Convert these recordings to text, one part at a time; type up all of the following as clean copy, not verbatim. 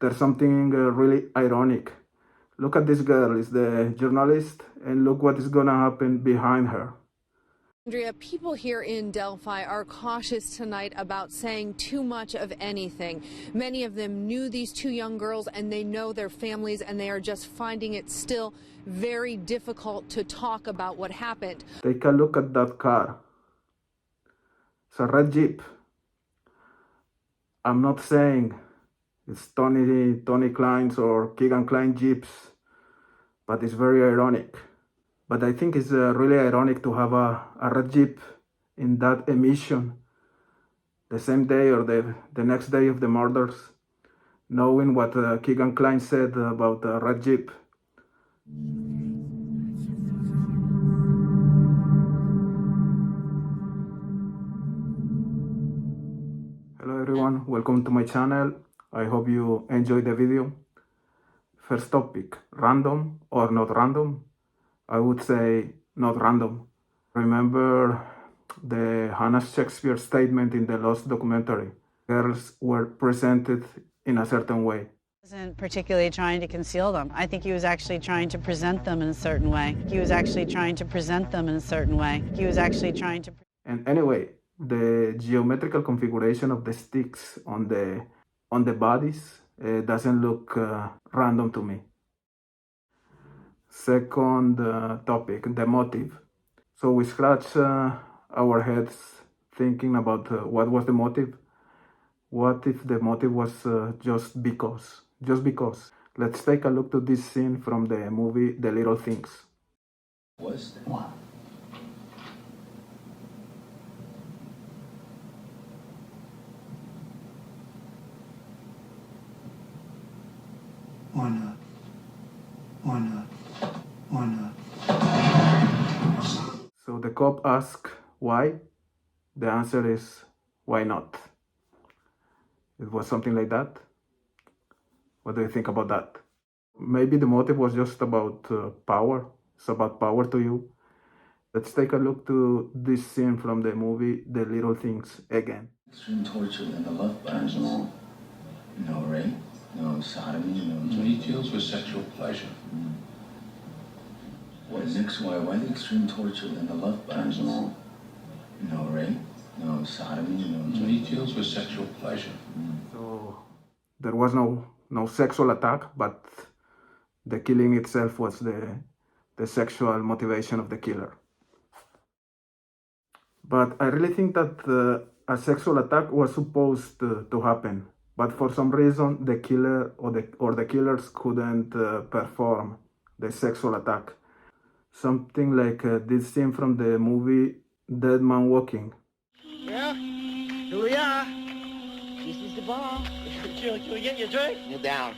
there's something really ironic. Look at this girl, is the journalist, and look what is gonna happen behind her. Andrea, people here in Delphi are cautious tonight about saying too much of anything. Many of them knew these two young girls and they know their families, and they are just finding it still very difficult to talk about what happened. Take a look at that car. It's a red Jeep. I'm not saying it's Tony Kline's or Keegan Klein Jeeps, but it's very ironic. But I think it's really ironic to have a red Jeep in that emission the same day or the next day of the murders, knowing what Keegan Klein said about the red Jeep. Hello everyone, welcome to my channel. I hope you enjoyed the video. First topic, random or not random? I would say not random. Remember the Hannah Shakespeare statement in the Lost documentary. Girls were presented in a certain way. Wasn't particularly trying to conceal them. I think he was actually trying to present them in a certain way. He was actually trying to present them in a certain way. He was actually trying to... And anyway, the geometrical configuration of the sticks on the bodies doesn't look random to me. Second topic, the motive. So we scratch our heads thinking about what was the motive. What if the motive was just because? Just because. Let's take a look to this scene from the movie The Little Things. Was there? What? Why not? Why not? Why not? So the cop asks why. The answer is why not? It was something like that. What do you think about that? Maybe the motive was just about power. It's about power to you. Let's take a look to this scene from the movie The Little Things again. Extreme torture and the love bombs. No rape, no sodomy, no... So he deals with sexual pleasure. Why the extreme torture and the love bombs? No rape, no sodomy, no... So he deals with sexual pleasure. So there was no sexual attack, but the killing itself was the sexual motivation of the killer. But I really think that a sexual attack was supposed to happen, but for some reason the killer or the killers couldn't perform the sexual attack. Something like this scene from the movie Dead Man Walking. Yeah, here we are. This is the bar. Can we get you a drink? You're down.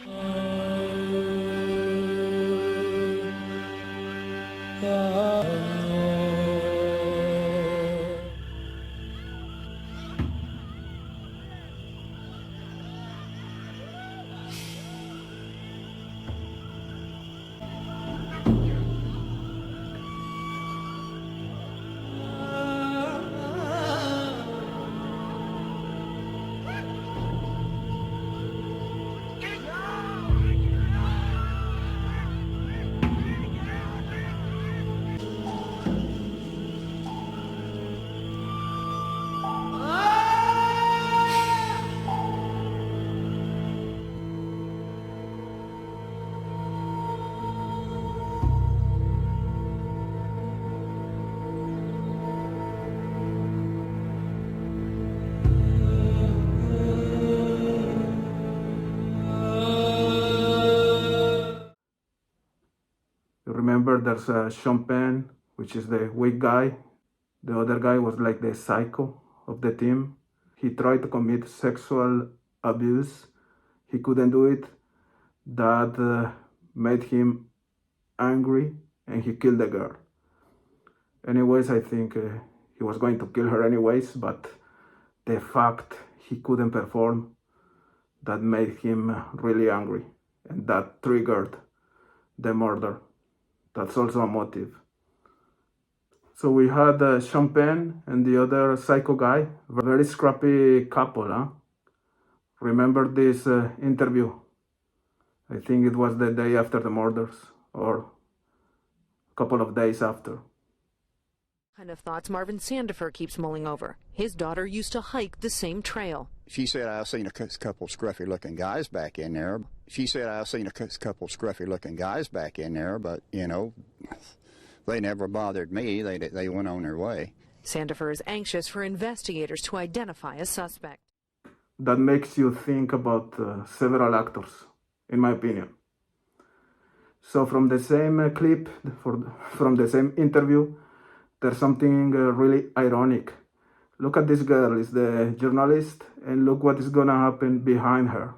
Remember, there's Sean Penn, which is the weak guy. The other guy was like the psycho of the team. He tried to commit sexual abuse. He couldn't do it. That made him angry, and he killed the girl. Anyways, I think he was going to kill her anyways, but the fact he couldn't perform, that made him really angry, and that triggered the murder. That's also a motive. So we had Sean Penn and the other psycho guy, very scrappy couple, huh? Remember this interview I think it was the day after the murders, or a couple of days after. Kind of thoughts Marvin Sandifer keeps mulling over. His daughter used to hike the same trail. She said, I've seen a couple scruffy-looking guys back in there. She said, I've seen a couple scruffy-looking guys back in there, but, you know, they never bothered me. They went on their way. Sandifer is anxious for investigators to identify a suspect. That makes you think about several actors, in my opinion. So from the same clip, from the same interview, there's something really ironic. Look at this girl, is the journalist, and look what is gonna happen behind her.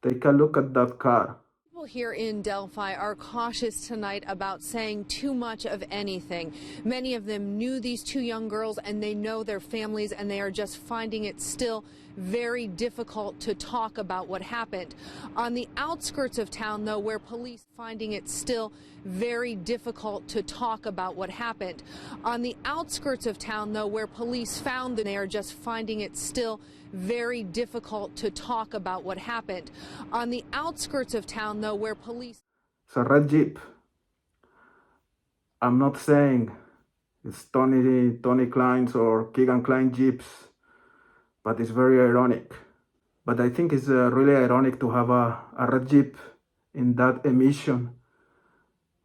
Take a look at that car. People here in Delphi are cautious tonight about saying too much of anything. Many of them knew these two young girls and they know their families, and they are just finding it still very difficult to talk about what happened. On the outskirts of town, though, where police finding it still very difficult to talk about what happened. On the outskirts of town, though, where police found them, they are just finding it still very difficult to talk about what happened. On the outskirts of town, though, where police... It's a red Jeep. I'm not saying it's Tony Kline's or Keegan Klein Jeeps, but it's very ironic. But I think it's really ironic to have a red Jeep in that emission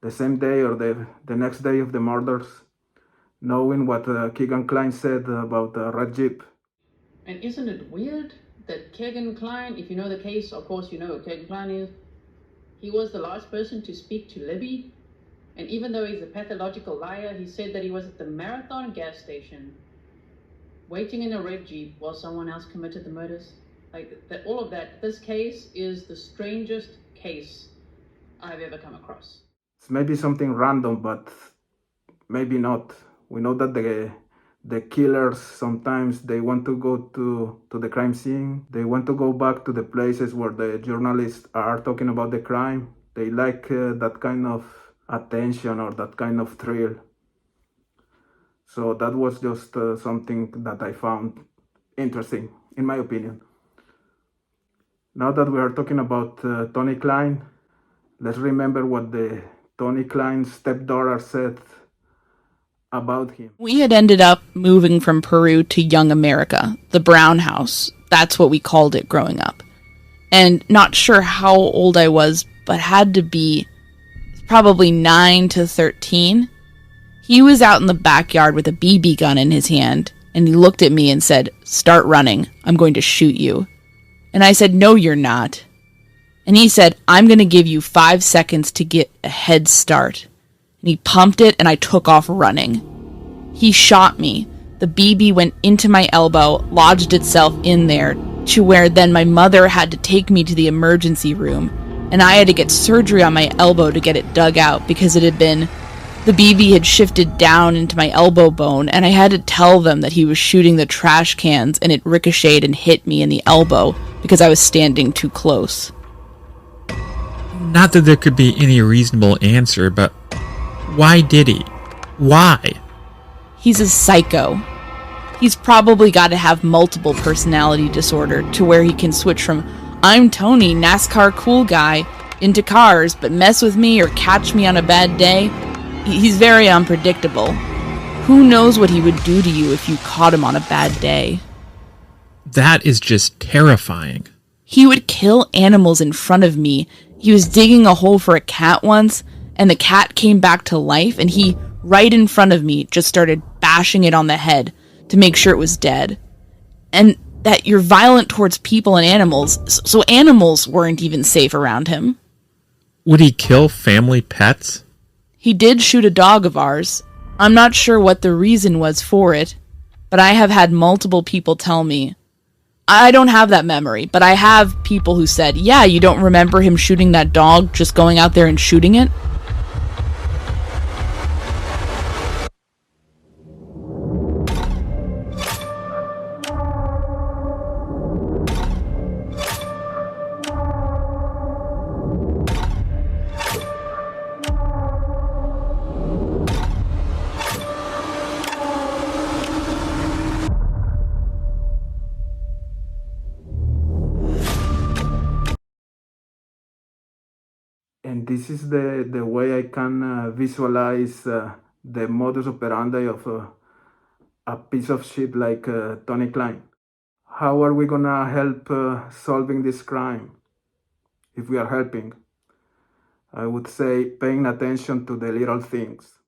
the same day or the next day of the murders, knowing what Keegan Klein said about the red Jeep. And isn't it weird that Keegan Klein, if you know the case, of course you know who Keegan Klein is, he was the last person to speak to Libby. And even though he's a pathological liar, he said that he was at the Marathon gas station waiting in a red Jeep while someone else committed the murders. Like, that, all of that, this case is the strangest case I've ever come across. It's maybe something random, but maybe not. We know that the killers, sometimes they want to go to the crime scene. They want to go back to the places where the journalists are talking about the crime. They like that kind of attention or that kind of thrill. So that was just something that I found interesting, in my opinion. Now that we are talking about Tony Kline, let's remember what the Tony Kline's stepdaughter said about him. We had ended up moving from Peru to Young America, the brown house. That's what we called it growing up. And not sure how old I was, but had to be probably 9 to 13. He was out in the backyard with a BB gun in his hand, and he looked at me and said, "Start running. I'm going to shoot you." And I said, "No, you're not." And he said, "I'm going to give you 5 seconds to get a head start." And he pumped it, and I took off running. He shot me. The BB went into my elbow, lodged itself in there, to where then my mother had to take me to the emergency room, and I had to get surgery on my elbow to get it dug out because the BB had shifted down into my elbow bone, and I had to tell them that he was shooting the trash cans, and it ricocheted and hit me in the elbow because I was standing too close. Not that there could be any reasonable answer, but why did he? Why? He's a psycho. He's probably got to have multiple personality disorder to where he can switch from "I'm Tony, NASCAR cool guy," into cars, but mess with me or catch me on a bad day. He's very unpredictable. Who knows what he would do to you if you caught him on a bad day? That is just terrifying. He would kill animals in front of me. He was digging a hole for a cat once, and the cat came back to life, and he, right in front of me, just started bashing it on the head to make sure it was dead. And that you're violent towards people and animals, so animals weren't even safe around him. Would he kill family pets? He did shoot a dog of ours. I'm not sure what the reason was for it, but I have had multiple people tell me. I don't have that memory, but I have people who said, "Yeah, you don't remember him shooting that dog, just going out there and shooting it?" And this is the way I can visualize the modus operandi of a piece of shit like Tony Kline. How are we gonna help solving this crime? If we are helping, I would say paying attention to the little things.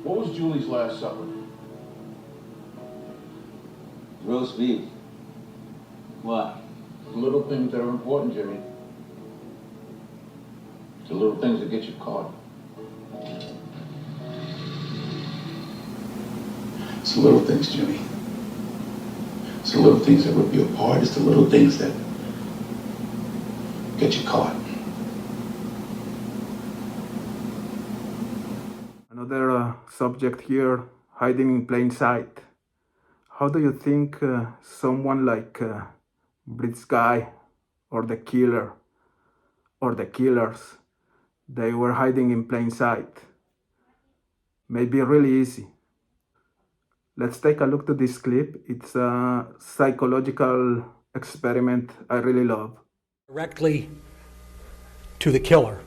What was Julie's last supper? Roast beef. Why? The little things that are important, Jimmy. The little things that get you caught. It's the little things, Jimmy. It's the little things that rip you apart. It's the little things that get you caught. Another subject here, hiding in plain sight. How do you think someone like Brit's guy or the killer or the killers, they were hiding in plain sight? Maybe really easy. Let's take a look to this clip. It's a psychological experiment I really love. Directly to the killer,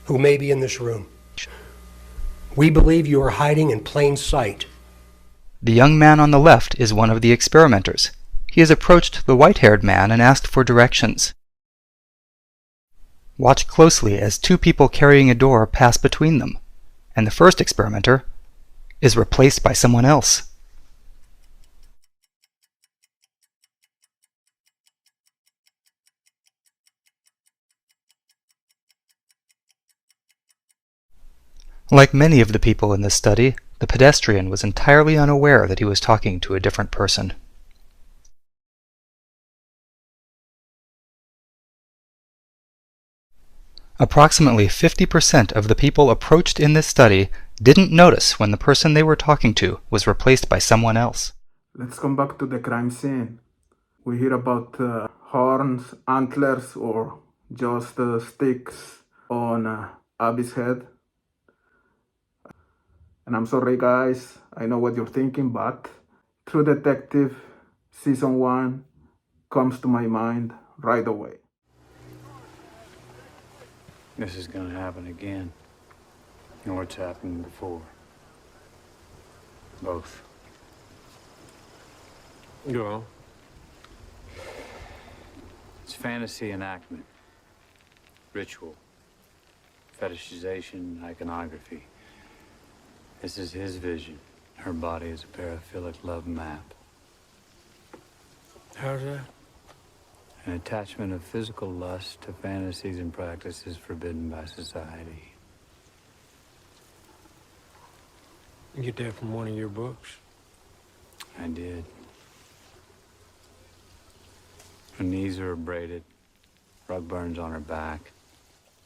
who may be in this room. We believe you are hiding in plain sight. The young man on the left is one of the experimenters. He has approached the white-haired man and asked for directions. Watch closely as two people carrying a door pass between them, and the first experimenter is replaced by someone else. Like many of the people in this study, the pedestrian was entirely unaware that he was talking to a different person. Approximately 50% of the people approached in this study didn't notice when the person they were talking to was replaced by someone else. Let's come back to the crime scene. We hear about horns, antlers, or just sticks on Abby's head. And I'm sorry guys, I know what you're thinking, but True Detective Season 1 comes to my mind right away. This is gonna happen again. Or it's happened before. Both. Go on. It's fantasy enactment. Ritual. Fetishization, iconography. This is his vision. Her body is a paraphilic love map. How's that? An attachment of physical lust to fantasies and practices forbidden by society. You get that from one of your books? I did. Her knees are abraded, rug burns on her back,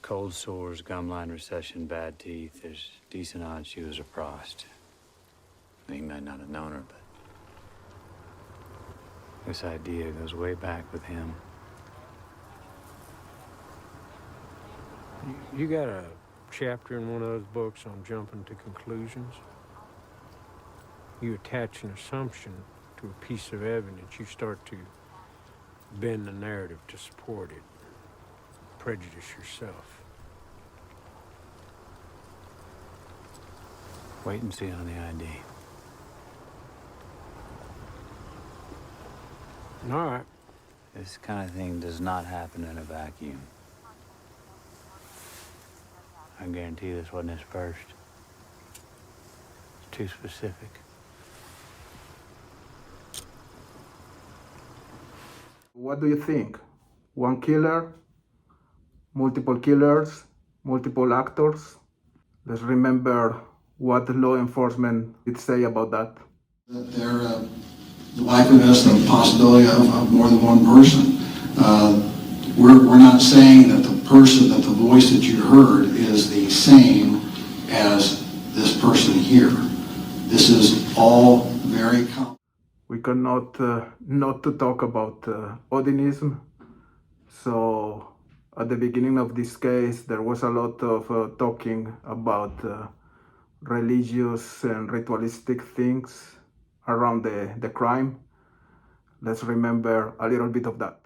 cold sores, gumline recession, bad teeth. There's decent odds she was a prost. He might not have known her, but this idea goes way back with him. You got a chapter in one of those books on jumping to conclusions? You attach an assumption to a piece of evidence, you start to bend the narrative to support it, prejudice yourself. Wait and see on the ID. All right. This kind of thing does not happen in a vacuum. I guarantee this wasn't his first. It's too specific. What do you think? One killer? Multiple killers? Multiple actors? Let's remember what law enforcement did say about that. The likeliness and the possibility of more than one person. We're not saying that the person, that the voice that you heard is the same as this person here. This is all very common. We cannot not to talk about Odinism. So at the beginning of this case, there was a lot of talking about religious and ritualistic things around the crime. Let's remember a little bit of that.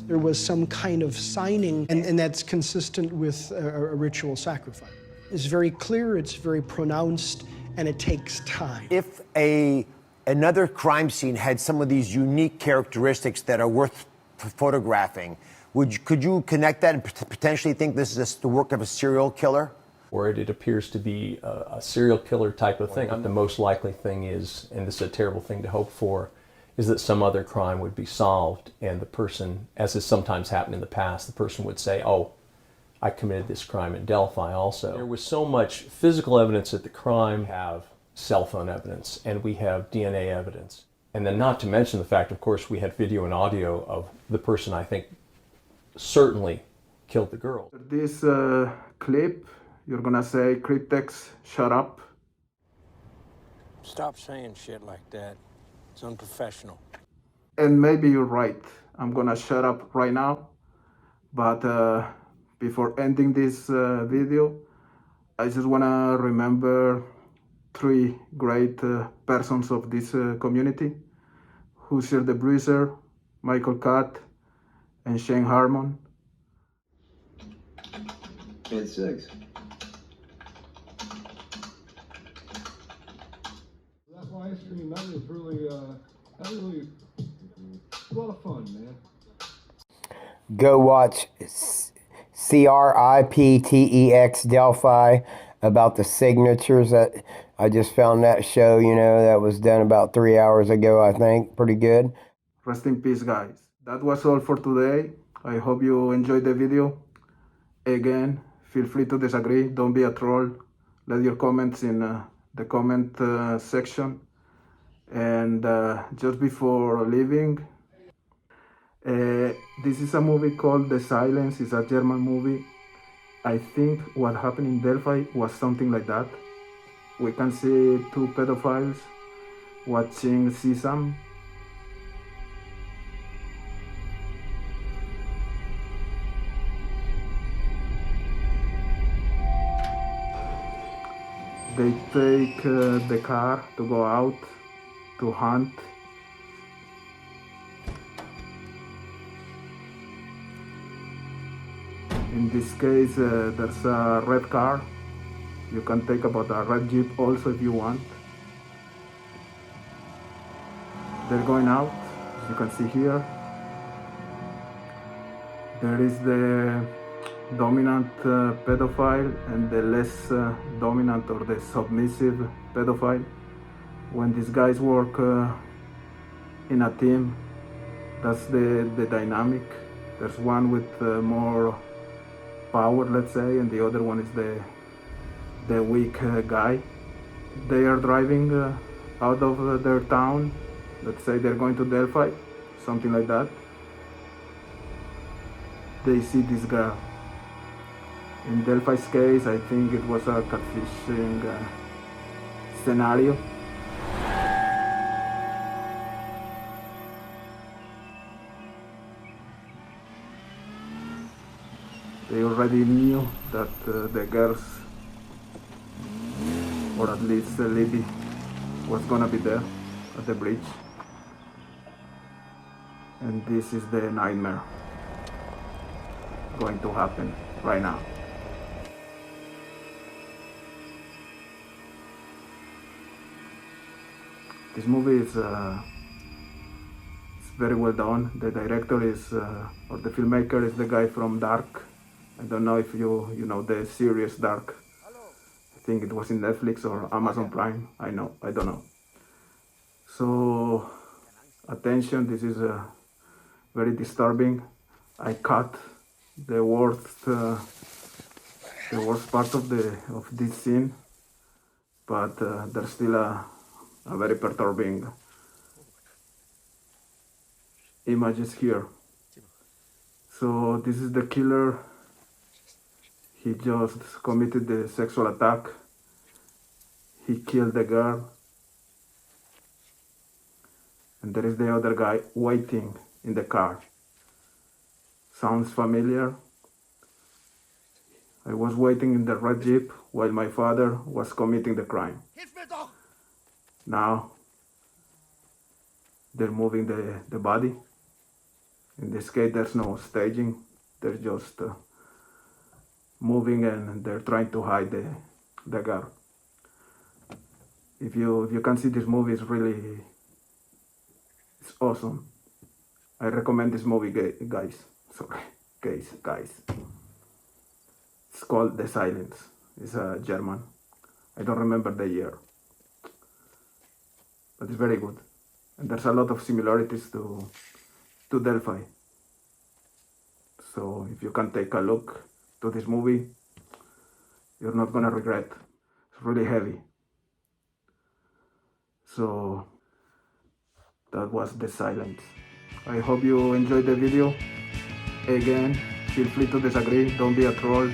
There was some kind of signing, and that's consistent with a ritual sacrifice. It's very clear, it's very pronounced, and it takes time. If another crime scene had some of these unique characteristics that are worth photographing, could you connect that and potentially think this is the work of a serial killer? Or it appears to be a serial killer type of thing. The most likely thing is, and this is a terrible thing to hope for, is that some other crime would be solved and the person, as has sometimes happened in the past, the person would say, oh, I committed this crime in Delphi also. There was so much physical evidence at the crime. We have cell phone evidence and we have DNA evidence. And then not to mention the fact, of course, we had video and audio of the person I think certainly killed the girl. This clip, you're gonna say, Cryptex, shut up. Stop saying shit like that. It's unprofessional. And maybe you're right. I'm gonna shut up right now. But before ending this video, I just wanna remember 3 great persons of this community who shared the Bruiser, Michael Katt, and Shawn Harmon. And 6. That live stream, that was really a lot of fun, man. Go watch CRIPTEX Delphi about the signatures. That I just found that show, that was done about 3 hours ago, I think. Pretty good. Rest in peace, guys. That was all for today. I hope you enjoyed the video. Again, feel free to disagree. Don't be a troll. Let your comments in the comment section. And just before leaving, this is a movie called The Silence. It's a German movie. I think what happened in Delphi was something like that. We can see 2 pedophiles watching Sesame. They take the car to go out to hunt. In this case, there's a red car. You can take about a red Jeep also if you want. They're going out, as you can see here. There is the dominant pedophile and the less dominant or the submissive pedophile. When these guys work in a team, that's the dynamic. There's one with more power, let's say, and the other one is the weak guy. They are driving out of their town. Let's say they're going to Delphi, something like that. They see this girl. In Delphi's case, I think it was a catfishing scenario. They already knew that the girls, or at least Libby, was gonna be there at the bridge. And this is the nightmare going to happen right now. This movie is it's very well done. The director is, or the filmmaker is the guy from Dark. I don't know if you know the series Dark. I think it was in Netflix or Amazon Prime. I don't know. So, attention, this is very disturbing. I cut the worst part of this scene, but there's still a very perturbing images here. So this is the killer. He just committed the sexual attack. He killed the girl. And there is the other guy waiting in the car. Sounds familiar? I was waiting in the red Jeep while my father was committing the crime. Now they're moving the body. In this case, there's no staging. They're just moving, and they're trying to hide the girl. If you can see this movie, it's awesome. I recommend this movie, guys. Sorry, guys. It's called The Silence. It's German. I don't remember the year, but it's very good. And there's a lot of similarities to Delphi. So if you can take a look to this movie, you're not gonna regret. It's really heavy. So that was The Silence. I hope you enjoyed the video. Again, feel free to disagree, don't be a troll.